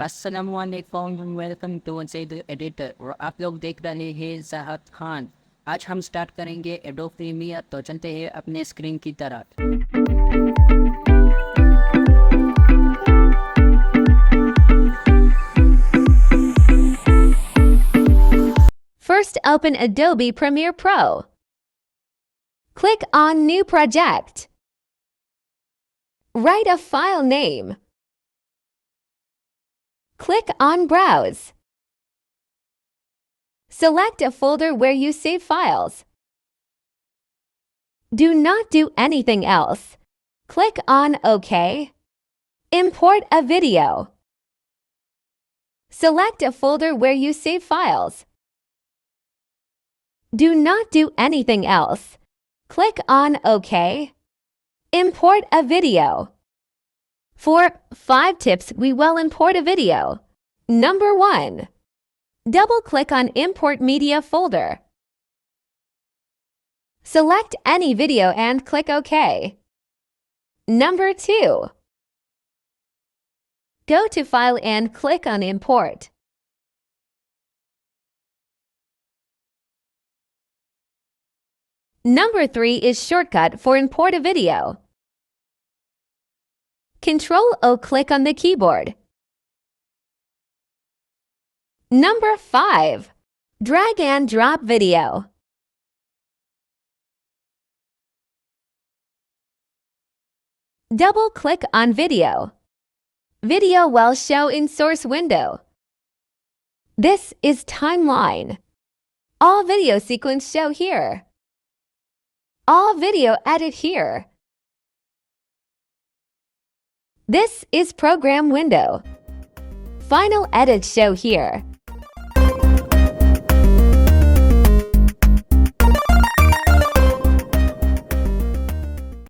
अस्सलामुअलैकुम welcome to the editor और आप लोग देख रहे हैं ज़ाहद खान। आज हम स्टार्ट करेंगे एडोब प्रीमियर। तो चलते हैं अपने स्क्रीन की तरफ। First, open Adobe Premiere Pro. Click on New Project. Write a file name. Click on Browse. Select a folder where you save files. Do not do anything else. Click on OK. Import a video. Select a folder where you save files. Do not do anything else. Click on OK. Import a video. For 5 tips we will import a video. Number 1. Double-click on Import Media folder. Select any video and click OK. Number 2. Go to File and click on Import. Number 3 is shortcut for import a video. Ctrl-O click on the keyboard. Number 5. Drag and drop video. Double-click on video. Video will show in source window. This is timeline. All video sequence show here. All video edit here. This is program window. Final edit show here.